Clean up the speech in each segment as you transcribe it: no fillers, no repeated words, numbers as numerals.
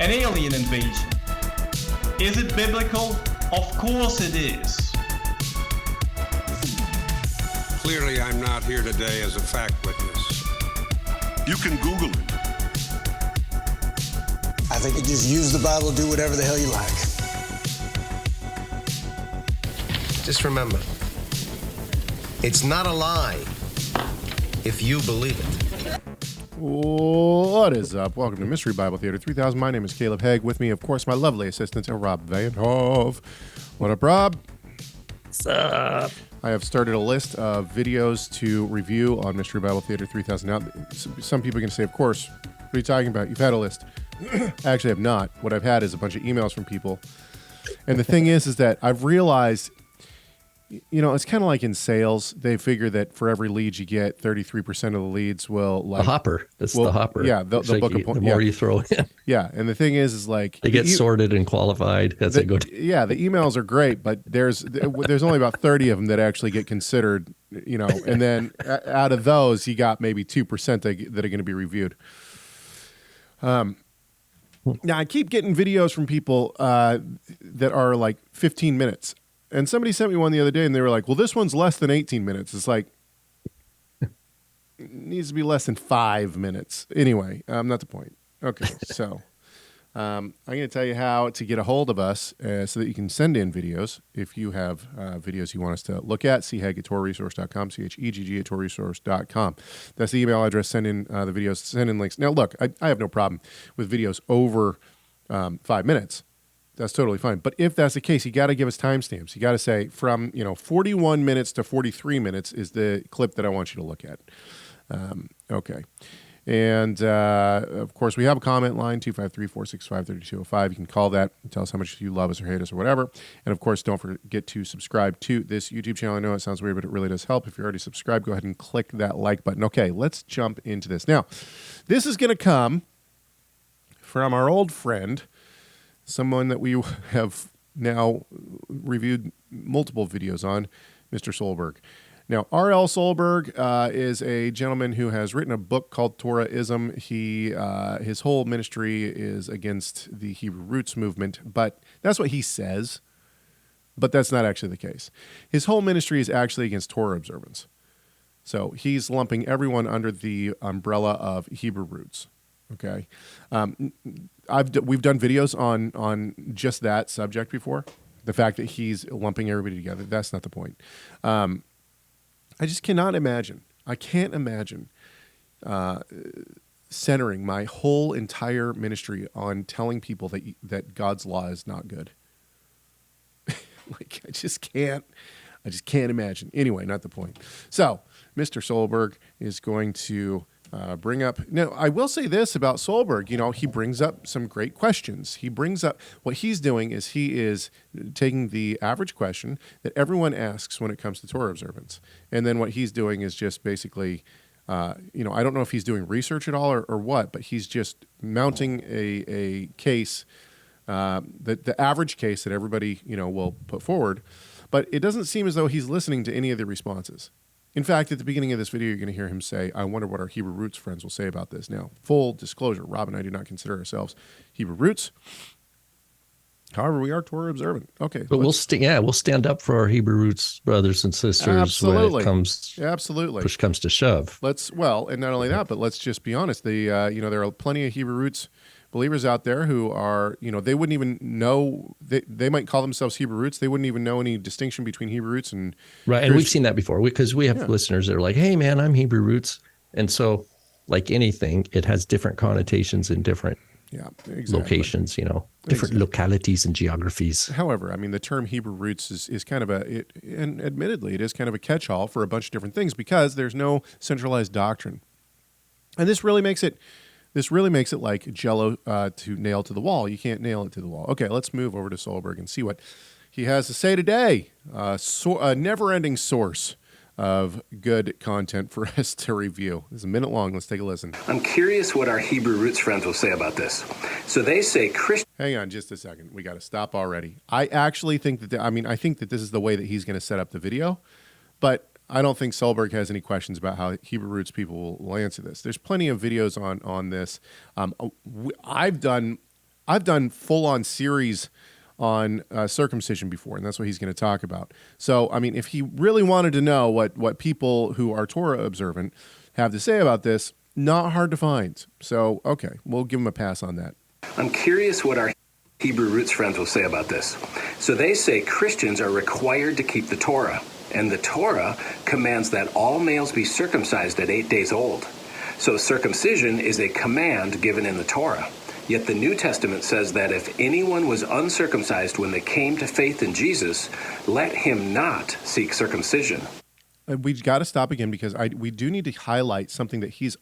an alien invasion. Is it biblical? Of course it is. Clearly, I'm not here today as a fact witness. You can Google it. I think you just use the Bible, do whatever the hell you like. Just remember, it's not a lie if you believe it. What is up? Welcome to Mystery Bible Theater 3000. My name is Caleb Haig. With me, of course, my lovely assistant, Rob Vanhoff. What up, Rob? What's up? I have started a list of videos to review on Mystery Bible Theater 3000. Now, some people are going to say, of course, what are you talking about? You've had a list. I actually have not. What I've had is a bunch of emails from people. And the thing is that I've realized, you know, it's kind of like in sales. They figure that for every lead you get, 33% of the leads will like the hopper. That's the hopper. Yeah, they'll book a point. The more you throw in. Yeah, and the thing is like they get sorted and qualified as they go. Yeah, the emails are great, but there's only about 30 of them that actually get considered. You know, and then out of those, you got maybe 2% that are going to be reviewed. Now I keep getting videos from people that are like 15 minutes. And somebody sent me one the other day, and they were like, well, this one's less than 18 minutes. It's like, it needs to be less than 5 minutes. Anyway, not the point. Okay, so I'm going to tell you how to get a hold of us so that you can send in videos. If you have videos you want us to look at, chegg@torahresource.com, chegg@torahresource.com. That's the email address. Send in the videos, send in links. Now, look, I have no problem with videos over 5 minutes. That's totally fine. But if that's the case, you got to give us timestamps. You got to say from 41 minutes to 43 minutes is the clip that I want you to look at. Okay. And, of course, we have a comment line, 253-465-3205. You can call that and tell us how much you love us or hate us or whatever. And, of course, don't forget to subscribe to this YouTube channel. I know it sounds weird, but it really does help. If you're already subscribed, go ahead and click that like button. Okay, let's jump into this. Now, this is going to come from our old friend, someone that we have now reviewed multiple videos on, Mr. Solberg. Now, R.L. Solberg is a gentleman who has written a book called Torahism. His whole ministry is against the Hebrew roots movement, but that's what he says, but that's not actually the case. His whole ministry is actually against Torah observance. So he's lumping everyone under the umbrella of Hebrew roots. Okay, we've done videos on just that subject before. The fact that he's lumping everybody together, that's not the point. I just cannot imagine. I can't imagine centering my whole entire ministry on telling people that God's law is not good. Like I just can't imagine. Anyway, not the point. So, Mr. Solberg is going to bring up. Now, I will say this about Solberg. He brings up some great questions. He brings up what he's doing is he is taking the average question that everyone asks when it comes to Torah observance, and then what he's doing is just basically, I don't know if he's doing research at all or what, but he's just mounting a case, the average case that everybody will put forward, but it doesn't seem as though he's listening to any of the responses. In fact, at the beginning of this video, you're going to hear him say, I wonder what our Hebrew roots friends will say about this. Now, full disclosure, Rob and I do not consider ourselves Hebrew roots. However, we are Torah observant. Okay. But we'll stand up for our Hebrew roots brothers and sisters absolutely. when it comes, absolutely. push comes to shove. And not only that, but let's just be honest. There are plenty of Hebrew roots believers out there who are, they wouldn't even know, they might call themselves Hebrew roots. They wouldn't even know any distinction between Hebrew roots and right. And we've seen that before because we have listeners that are like, hey man, I'm Hebrew roots. And so like anything, it has different connotations in different locations, different localities and geographies. However, I mean, the term Hebrew roots is kind of and admittedly, it is kind of a catch-all for a bunch of different things because there's no centralized doctrine. And this really makes it like Jell-O to nail to the wall. You can't nail it to the wall. Okay, let's move over to Solberg and see what he has to say today. A never-ending source of good content for us to review. This is a minute long. Let's take a listen. I'm curious what our Hebrew roots friends will say about this. So they say Christian. Hang on just a second. We got to stop already. I actually think I think that this is the way that he's going to set up the video, but I don't think Solberg has any questions about how Hebrew roots people will answer this. There's plenty of videos on this. I've done I've done full-on series on circumcision before, and that's what he's going to talk about. So, I mean, if he really wanted to know what people who are Torah observant have to say about this, not hard to find. So, okay, we'll give him a pass on that. I'm curious what our Hebrew roots friends will say about this. So they say Christians are required to keep the Torah, and the Torah commands that all males be circumcised at 8 days old. So circumcision is a command given in the Torah. Yet the New Testament says that if anyone was uncircumcised when they came to faith in Jesus, let him not seek circumcision. We've got to stop again because we do need to highlight something that he's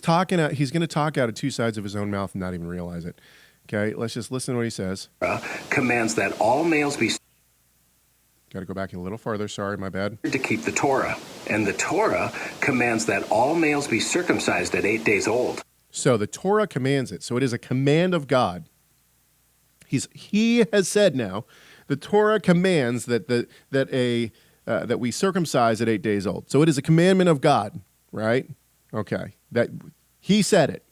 talking at. He's going to talk out of two sides of his own mouth and not even realize it. Okay, let's just listen to what he says. Commands that all males be... Got to go back a little farther. Sorry, my bad. ...to keep the Torah. And the Torah commands that all males be circumcised at 8 days old. So the Torah commands it. So it is a command of God. He has said now, the Torah commands that we circumcise at 8 days old. So it is a commandment of God, right? Okay, that he said it.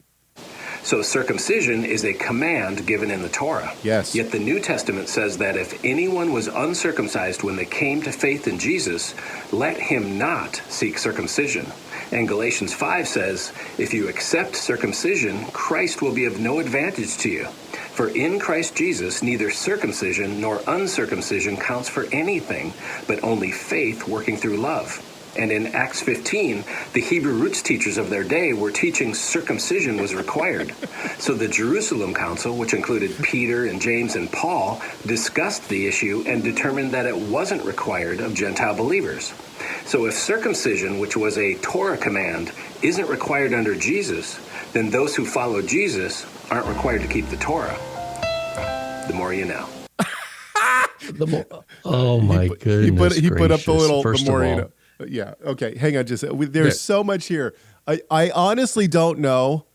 So circumcision is a command given in the Torah. Yes. Yet the New Testament says that if anyone was uncircumcised when they came to faith in Jesus, let him not seek circumcision. And Galatians 5 says, if you accept circumcision, Christ will be of no advantage to you. For in Christ Jesus, neither circumcision nor uncircumcision counts for anything, but only faith working through love. And in Acts 15, the Hebrew roots teachers of their day were teaching circumcision was required. So the Jerusalem Council, which included Peter and James and Paul, discussed the issue and determined that it wasn't required of Gentile believers. So if circumcision, which was a Torah command, isn't required under Jesus, then those who follow Jesus aren't required to keep the Torah. The more you know. Oh my goodness! He put up the little. First the more of all, you know. Yeah. Okay. Hang on. Just there's so much here. I honestly don't know.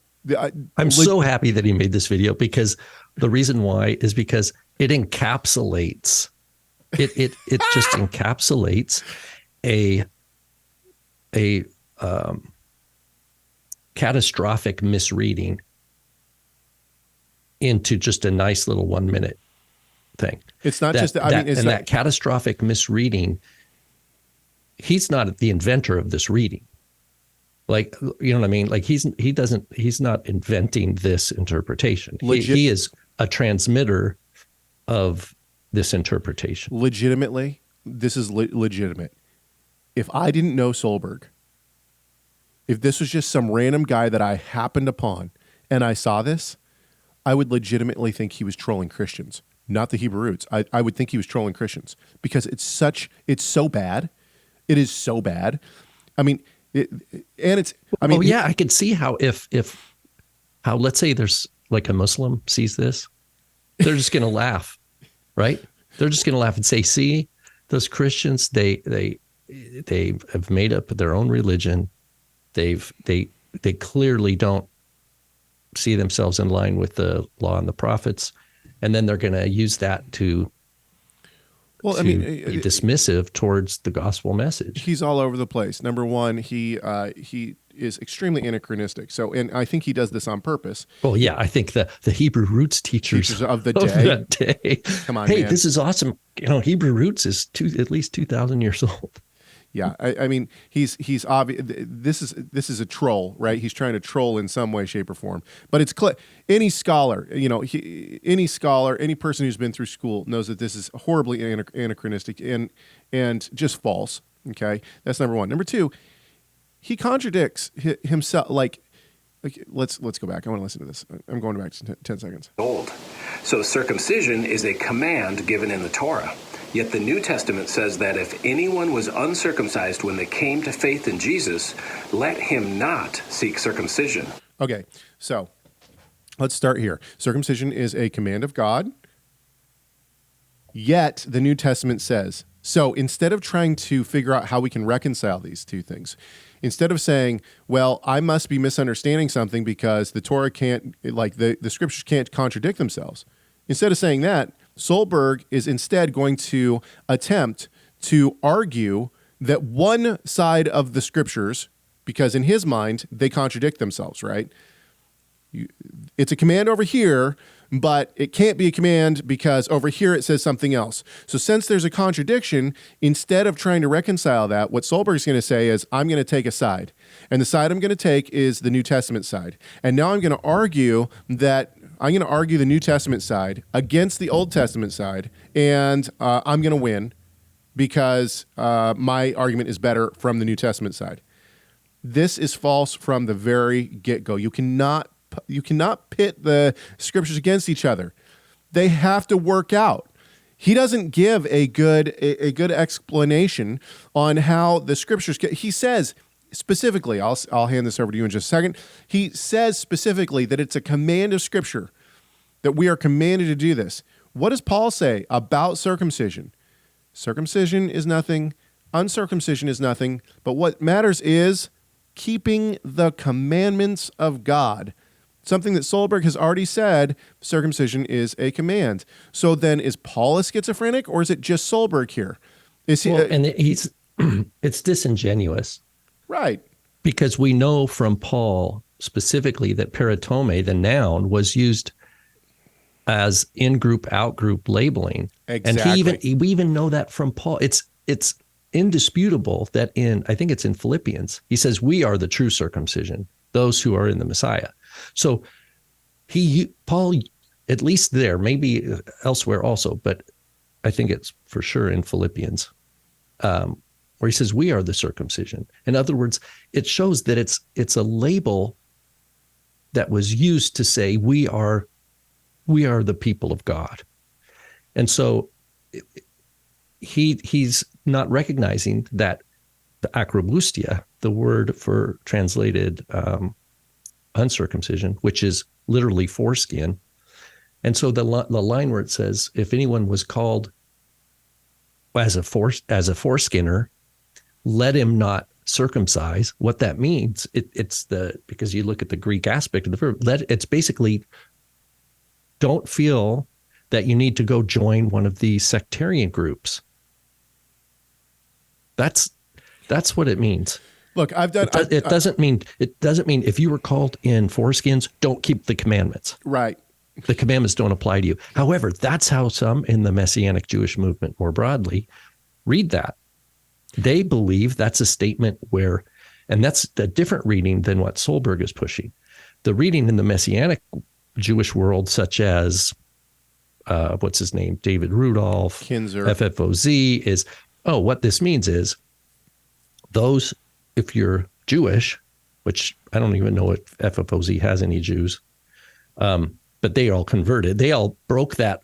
I'm so happy that he made this video because the reason why is because it encapsulates. It just encapsulates a catastrophic misreading into just a nice little 1 minute thing. It's not that catastrophic misreading. He's not the inventor of this reading. Like, you know what I mean? Like he's not inventing this interpretation. He is a transmitter of this interpretation. Legitimately, this is legitimate. If I didn't know Solberg, if this was just some random guy that I happened upon and I saw this, I would legitimately think he was trolling Christians, not the Hebrew roots. I would think he was trolling Christians because it's so bad. It is so bad. I mean, I could see how if let's say there's like a Muslim sees this, they're just going to laugh, right? They're just going to laugh and say, see, those Christians, they have made up their own religion. They clearly don't see themselves in line with the law and the prophets. And then they're going to use that to be dismissive towards the gospel message. He's all over the place. Number one, he is extremely anachronistic. So, and I think he does this on purpose. Well, yeah, I think the Hebrew roots teachers of the day. Come on, hey, man. This is awesome. You know, Hebrew roots is at least 2,000 years old. Yeah, I mean, he's obvious. This is a troll, right? He's trying to troll in some way, shape, or form. But it's any scholar, any person who's been through school knows that this is horribly anachronistic and just false. Okay, that's number one. Number two, he contradicts himself. Like let's go back. I want to listen to this. I'm going back to 10 seconds. Old. So circumcision is a command given in the Torah. Yet the New Testament says that if anyone was uncircumcised when they came to faith in Jesus, let him not seek circumcision. Okay, so let's start here. Circumcision is a command of God, yet the New Testament says, so instead of trying to figure out how we can reconcile these two things, instead of saying, well, I must be misunderstanding something because the Torah can't, like the scriptures can't contradict themselves. Instead of saying that, Solberg is instead going to attempt to argue that one side of the scriptures, because in his mind, they contradict themselves, right? It's a command over here, but it can't be a command because over here it says something else. So since there's a contradiction, instead of trying to reconcile that, what Solberg's going to say is, I'm going to take a side. And the side I'm going to take is the New Testament side. And now I'm going to argue the New Testament side against the Old Testament side, and I'm going to win because my argument is better from the New Testament side. This is false from the very get-go. You cannot pit the scriptures against each other. They have to work out. He doesn't give a good explanation on how the scriptures get. He says specifically, I'll hand this over to you in just a second. He says specifically that it's a command of Scripture, that we are commanded to do this. What does Paul say about circumcision? Circumcision is nothing. Uncircumcision is nothing. But what matters is keeping the commandments of God. Something that Solberg has already said, circumcision is a command. So then is Paul a schizophrenic, or is it just Solberg here? Is he, and it's disingenuous. Right. Because we know from Paul specifically that peritome, the noun, was used as in-group, out-group labeling. Exactly. And we even know that from Paul. It's indisputable that I think it's in Philippians, he says, we are the true circumcision, those who are in the Messiah. So Paul, at least there, maybe elsewhere also, but I think it's for sure in Philippians, where he says, we are the circumcision. In other words, it shows that it's a label that was used to say, we are the people of God. And so he's not recognizing that the akrobustia, the word for translated uncircumcision, which is literally foreskin. And so the line where it says, if anyone was called as a foreskinner, let him not circumcise. What that means, because you look at the Greek aspect of the verb, it's basically, don't feel that you need to go join one of these sectarian groups. That's what it means. Look, It doesn't mean if you were called in foreskins, don't keep the commandments. Right. The commandments don't apply to you. However, that's how some in the Messianic Jewish movement more broadly read that. They believe that's a statement where, and that's a different reading than what Solberg is pushing. The reading in the Messianic Jewish world, such as, what's his name, David Rudolph, Kinzer, FFOZ, is, what this means is those, if you're Jewish, which I don't even know if FFOZ has any Jews, but they all converted. They all broke that.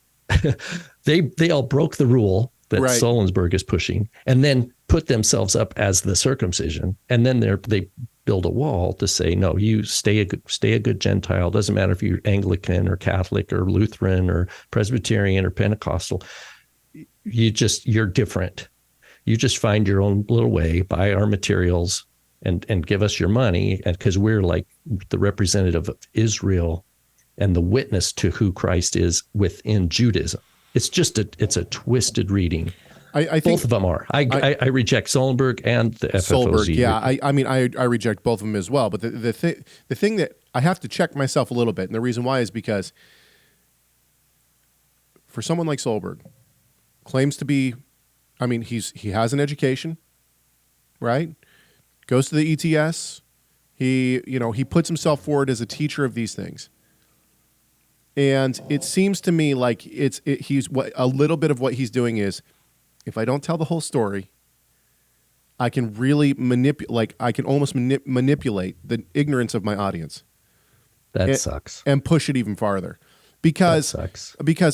they all broke the rule that right. Solensberg is pushing, and then put themselves up as the circumcision. And then they build a wall to say, no, you stay a good Gentile. Doesn't matter if you're Anglican or Catholic or Lutheran or Presbyterian or Pentecostal. You're different. You just find your own little way, buy our materials, and give us your money, and because we're like the representative of Israel and the witness to who Christ is within Judaism. It's a twisted reading. I think both of them are. I reject Solberg and the FFOZ. Solberg, yeah. I reject both of them as well. But the thing that I have to check myself a little bit, and the reason why is because for someone like Solberg, claims to be, he has an education, right? Goes to the ETS. He puts himself forward as a teacher of these things. And it seems to me like a little bit of what he's doing is, if I don't tell the whole story, I can really manipulate the ignorance of my audience. That sucks. And push it even farther. Because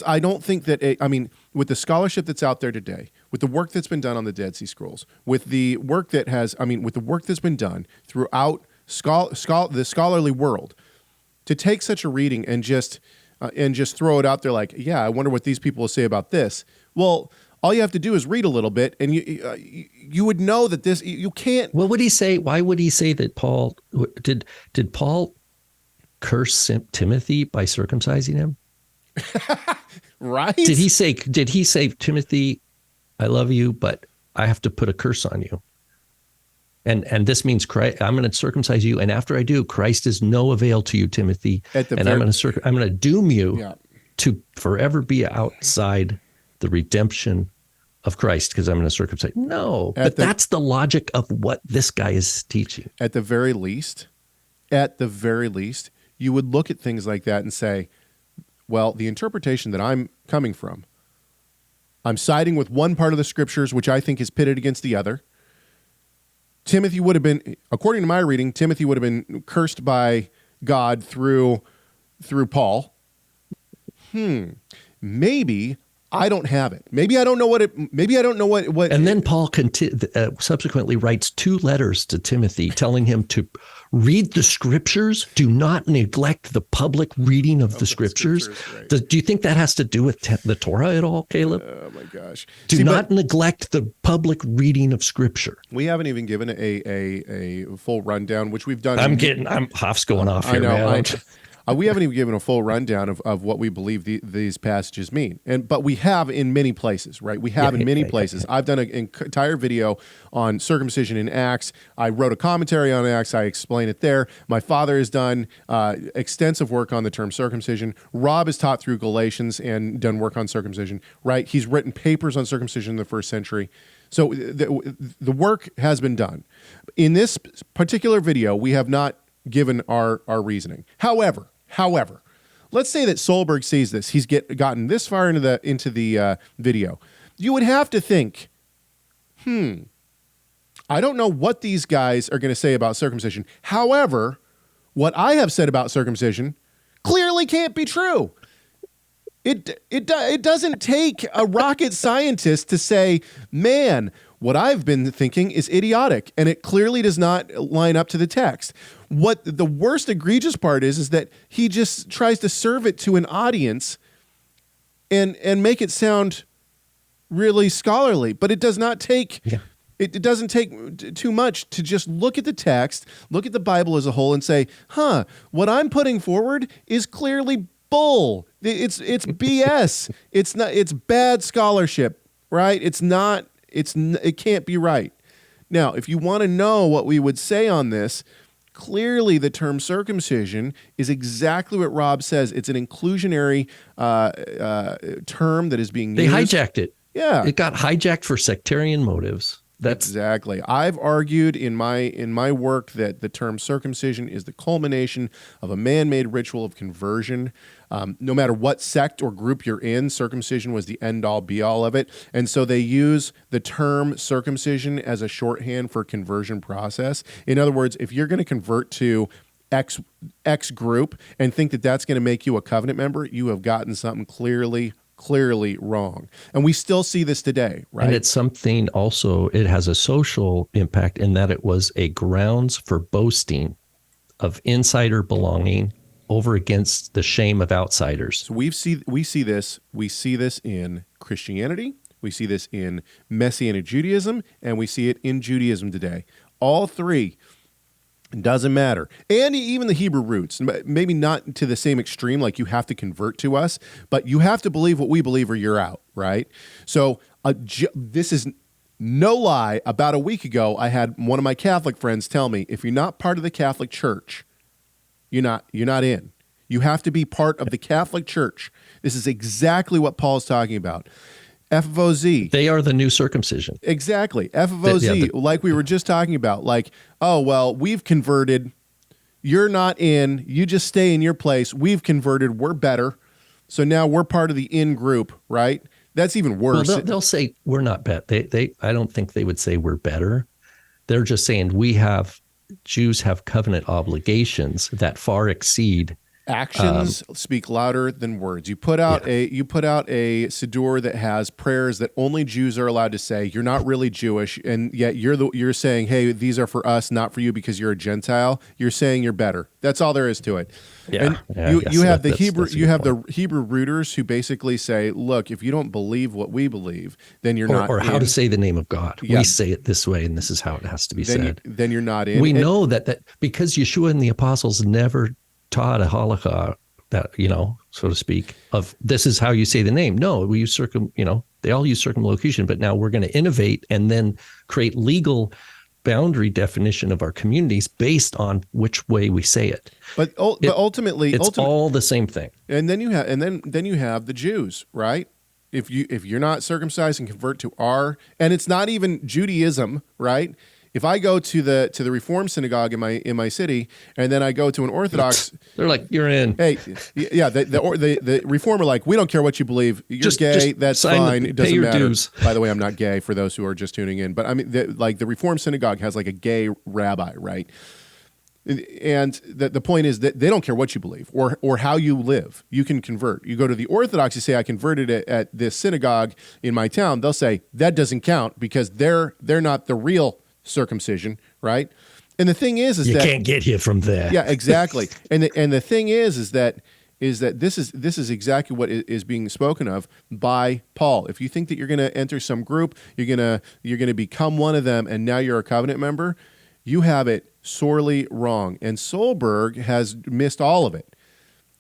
I don't think that, with the scholarship that's out there today, with the work that's been done on the Dead Sea Scrolls, with the work that's been done throughout the scholarly world, to take such a reading and just throw it out there like, yeah, I wonder what these people will say about this. Well, all you have to do is read a little bit, and you would know that this, you can't. What would he say? Why would he say that Paul did Paul curse Timothy by circumcising him? Right? Did he say, Timothy, I love you, but I have to put a curse on you? And this means Christ, I'm going to circumcise you, and after I do, Christ is no avail to you, Timothy. And I'm going to doom you. Yeah. to forever be outside the redemption of Christ because I'm going to circumcise. No, but that's the logic of what this guy is teaching. At the very least, you would look at things like that and say, well, the interpretation that I'm coming from, I'm siding with one part of the scriptures, which I think is pitted against the other. Timothy would have been, according to my reading, Timothy would have been cursed by God through Paul. Maybe I don't have it. Maybe I don't know what it. Maybe I don't know what. And then Paul subsequently writes 2 letters to Timothy, telling him to read the scriptures. Do not neglect the public reading of the scriptures. Right. Do you think that has to do with the Torah at all, Caleb? Oh my gosh! Do not neglect the public reading of scripture. We haven't even given a full rundown, which we've done. I'm Hoff's going off here, man. We haven't even given a full rundown of what we believe these passages mean, but we have in many places, right? We have in many places. I've done an entire video on circumcision in Acts. I wrote a commentary on Acts. I explain it there. My father has done extensive work on the term circumcision. Rob has taught through Galatians and done work on circumcision, right? He's written papers on circumcision in the first century. So the work has been done. In this particular video, we have not given our reasoning. However, let's say that Solberg sees this. He's gotten this far into the video. You would have to think, I don't know what these guys are going to say about circumcision. However, what I have said about circumcision clearly can't be true. It doesn't take a rocket scientist to say, man, what I've been thinking is idiotic, and it clearly does not line up to the text. What the worst egregious part is that he just tries to serve it to an audience and make it sound really scholarly, but it does not take it doesn't take too much to just look at the text, look at the Bible as a whole and say, what I'm putting forward is clearly bull. It's BS. It's bad scholarship, right? It can't be right. Now, if you want to know what we would say on this, clearly the term circumcision is exactly what Rob says. It's an inclusionary term that is being used. They hijacked it. Yeah. It got hijacked for sectarian motives. Exactly. I've argued in my work that the term circumcision is the culmination of a man-made ritual of conversion. No matter what sect or group you're in, circumcision was the end-all, be-all of it. And so they use the term circumcision as a shorthand for conversion process. In other words, if you're going to convert to X group and think that that's going to make you a covenant member, you have gotten something clearly wrong. And we still see this today, right? And it's something also, it has a social impact in that it was a grounds for boasting of insider belonging over against the shame of outsiders. So we see this in Christianity, we see this in Messianic Judaism, and we see it in Judaism today. All three. It doesn't matter. And even the Hebrew roots, maybe not to the same extreme, like you have to convert to us, but you have to believe what we believe or you're out, right? So this is no lie. About a week ago, I had one of my Catholic friends tell me, if you're not part of the Catholic Church, you're not in. You have to be part of the Catholic Church. This is exactly what Paul's talking about. FOZ. They are the new circumcision. Exactly. FOZ, like we were just talking about, like, oh, well, we've converted. You're not in. You just stay in your place. We've converted. We're better. So now we're part of the in group, right? That's even worse. Well, they'll say we're not better. I don't think they would say we're better. They're just saying Jews have covenant obligations that far exceed. Actions speak louder than words. You put out a siddur that has prayers that only Jews are allowed to say. You're not really Jewish, and yet you're saying, hey, these are for us, not for you, because you're a Gentile. You're saying you're better. That's all there is to it. Yeah, and you have the Hebrew rooters who basically say, look, if you don't believe what we believe, then you're not. Or how to say the name of God. Yeah. We say it this way, and this is how it has to be said. Then you're not in. We know that because Yeshua and the apostles never taught a halakha that, so to speak, of this is how you say the name. No, we use they all use circumlocution, but now we're going to innovate and then create legal boundary definition of our communities based on which way we say it. But ultimately, it's all the same thing. And then you have the Jews, right? If you're not circumcised and convert to and it's not even Judaism, right? If I go to the Reform synagogue in my city, and then I go to an Orthodox, they're like, "You're in." Hey, yeah, the Reform are like, "We don't care what you believe. You're gay. That's fine. It doesn't matter." Dues. By the way, I'm not gay for those who are just tuning in. But I mean, the Reform synagogue has like a gay rabbi, right? And the point is that they don't care what you believe or how you live. You can convert. You go to the Orthodox, you say, "I converted at this synagogue in my town." They'll say that doesn't count because they're not the real circumcision, right? And the thing is that you can't get here from there. Yeah, exactly. and the thing is that this is exactly what is being spoken of by Paul. If you think that you're going to enter some group, you're going to become one of them, and now you're a covenant member, you have it sorely wrong. And Solberg has missed all of it.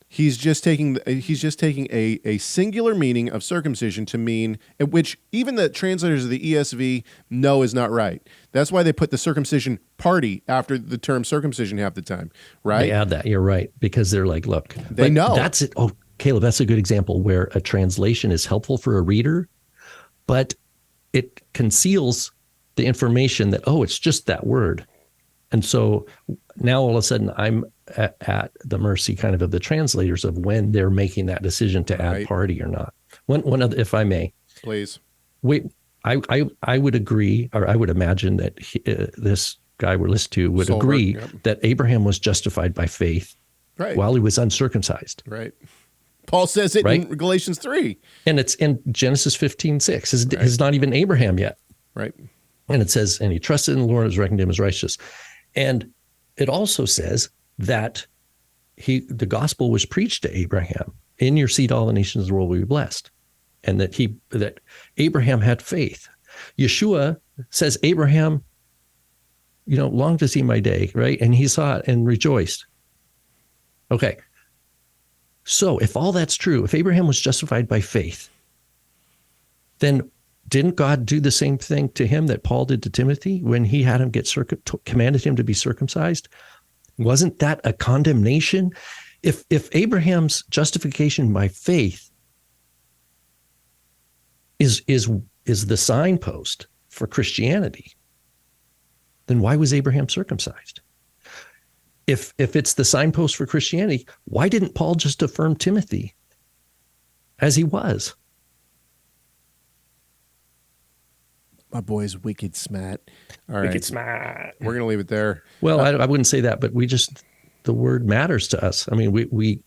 He's just taking a singular meaning of circumcision to mean, which even the translators of the ESV know is not right. That's why they put the circumcision party after the term circumcision half the time, right? They add that. You're right, because they're like, look, they know. That's it. Oh, Caleb, that's a good example where a translation is helpful for a reader, but it conceals the information that, it's just that word. And so now all of a sudden I'm at the mercy kind of the translators of when they're making that decision to add party or not. One other, if I may, please. I would agree, or I would imagine that this guy we're listening to would agree that Abraham was justified by faith while he was uncircumcised. Right. Paul says it in Galatians 3. And it's in Genesis 15:6. It's not even Abraham yet. Right. And it says, and he trusted in the Lord and was reckoned to him as righteous. And it also says that the gospel was preached to Abraham. In your seed, all the nations of the world will be blessed. And that Abraham had faith. Yeshua says, Abraham, longed to see my day, right? And he saw it and rejoiced. Okay. So if all that's true, if Abraham was justified by faith, then didn't God do the same thing to him that Paul did to Timothy when he had him commanded him to be circumcised? Wasn't that a condemnation? If Abraham's justification by faith is the signpost for Christianity, then why was Abraham circumcised? If it's the signpost for Christianity, why didn't Paul just affirm Timothy as he was? My boy's wicked smart. All right. Wicked smart. We're going to leave it there. Well, I wouldn't say that, but the word matters to us. I mean, we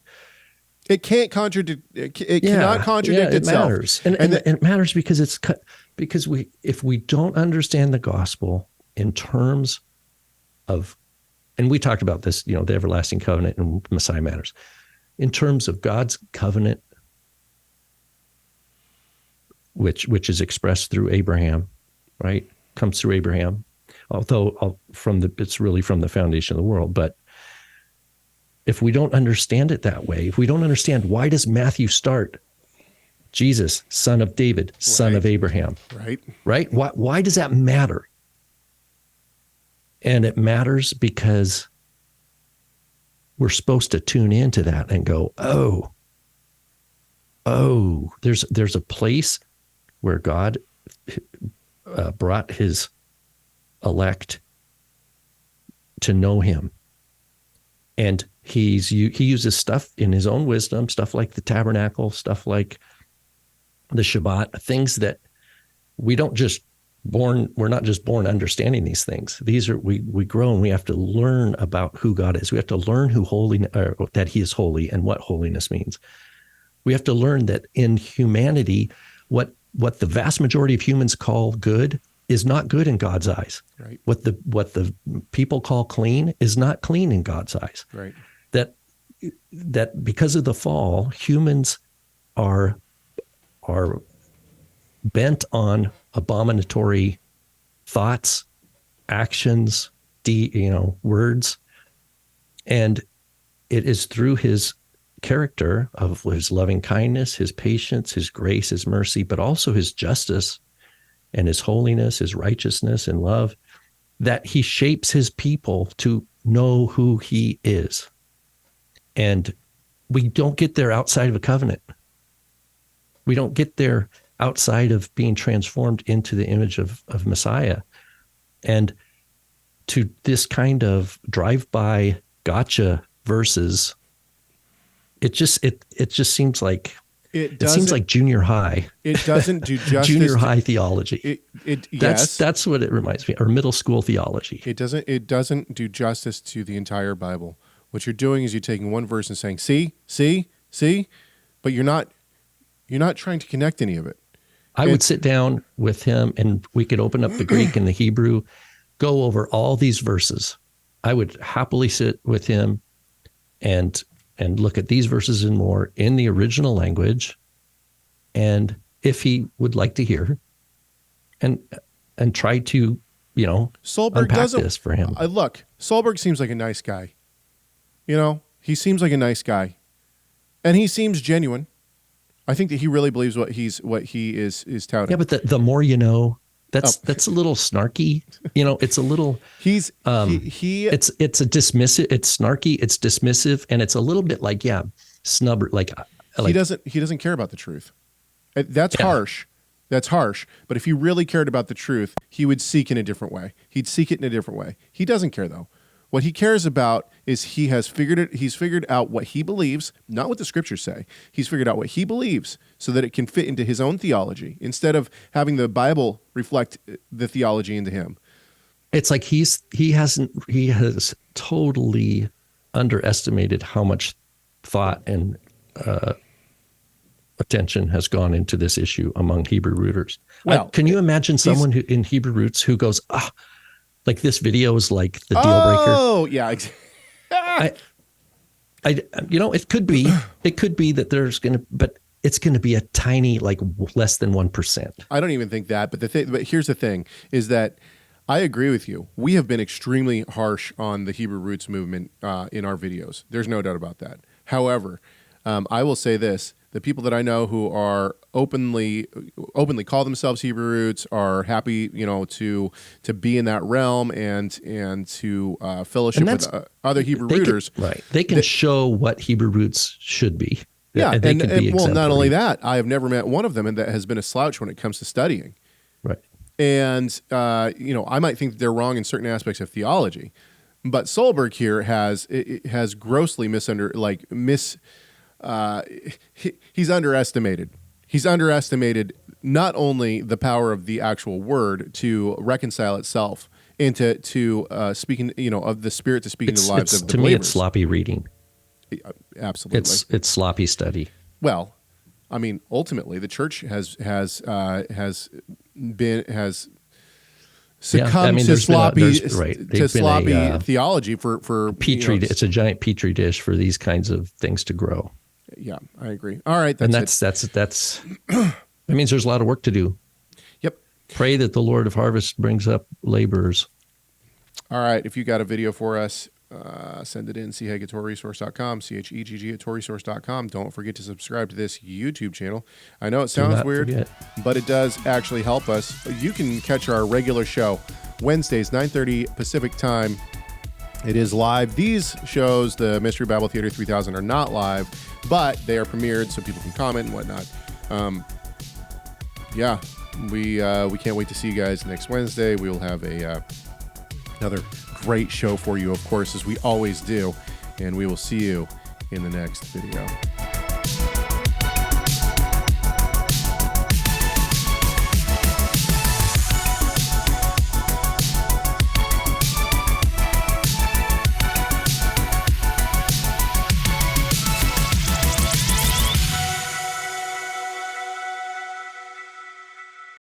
it can't contradict. It cannot contradict itself. It matters, and it matters because if we don't understand the gospel in terms of, and we talked about this, the everlasting covenant and Messiah matters, in terms of God's covenant, which is expressed through Abraham, right? Comes through Abraham, although it's really from the foundation of the world, but. If we don't understand it that way, if we don't understand why does Matthew start Jesus, son of David, son of Abraham, right? Why does that matter? And it matters because we're supposed to tune into that and go, there's a place where God brought his elect to know him. And he uses stuff in his own wisdom, stuff like the tabernacle, stuff like the Shabbat, things that we're not just born understanding these things. These are, we grow and we have to learn about who God is. We have to learn that he is holy and what holiness means. We have to learn that in humanity, what the vast majority of humans call good is not good in God's eyes. Right. What the people call clean is not clean in God's eyes. Right. That because of the fall, humans are bent on abominatory thoughts, actions, words, and it is through his character of his loving kindness, his patience, his grace, his mercy, but also his justice and his holiness, his righteousness and love, that he shapes his people to know who he is. And we don't get there outside of a covenant. We don't get there outside of being transformed into the image of Messiah. And to this kind of drive-by gotcha verses, it just seems like it seems like junior high. It doesn't do justice. Junior high theology. Yes. That's what it reminds me, or middle school theology. It doesn't do justice to the entire Bible. What you're doing is you're taking one verse and saying, see, but you're not trying to connect any of it. I would sit down with him and we could open up the Greek and the Hebrew, go over all these verses. I would happily sit with him and look at these verses and more in the original language. And if he would like to hear and try to, Solberg unpack this for him. Look, Solberg seems like a nice guy. He seems like a nice guy, and he seems genuine. I think that he really believes what he is touting. Yeah, but the more you know, that's a little snarky. It's a little. It's a dismissive. It's snarky. It's dismissive, and it's a little bit like snubber. Like he doesn't care about the truth. That's harsh. That's harsh. But if he really cared about the truth, he would seek in a different way. He'd seek it in a different way. He doesn't care though. What he cares about is he's figured out what he believes, not what the scriptures say. He's figured out what he believes so that it can fit into his own theology instead of having the Bible reflect the theology into him. It's like he has totally underestimated how much thought and attention has gone into this issue among Hebrew rooters. Well, can you imagine someone who in Hebrew roots who goes, like this video is like the deal breaker. Oh, yeah. It could be that but it's going to be a tiny, like less than 1%. I don't even think that. But here's the thing is that I agree with you. We have been extremely harsh on the Hebrew roots movement in our videos. There's no doubt about that. However, I will say this. The people that I know who are openly call themselves Hebrew roots are happy, to be in that realm and to fellowship with other Hebrew rooters. They can show what Hebrew roots should be. Yeah, and not only that, I have never met one of them that has been a slouch when it comes to studying. Right. And I might think that they're wrong in certain aspects of theology, but Solberg here has grossly he's underestimated. He's underestimated not only the power of the actual word to reconcile itself and to speaking, of the Spirit to speak into the lives of the believers. To me, it's sloppy reading. Absolutely, it's sloppy study. Well, I mean, ultimately, the church has succumbed to sloppy theology for petri. It's a giant petri dish for these kinds of things to grow. Yeah, I agree. All right, that's that means there's a lot of work to do. Yep. Pray that the Lord of Harvest brings up laborers. All right, if you got a video for us, send it in, chegg@torahresource.com, chegg@torahresource.com. Don't forget to subscribe to this YouTube channel. I know it sounds weird, but it does actually help us. You can catch our regular show Wednesdays, 9:30 Pacific time. It is live. These shows, the Mystery Bible Theater 3000, are not live, but they are premiered so people can comment and whatnot. We can't wait to see you guys next Wednesday. We will have another great show for you, of course, as we always do, and we will see you in the next video.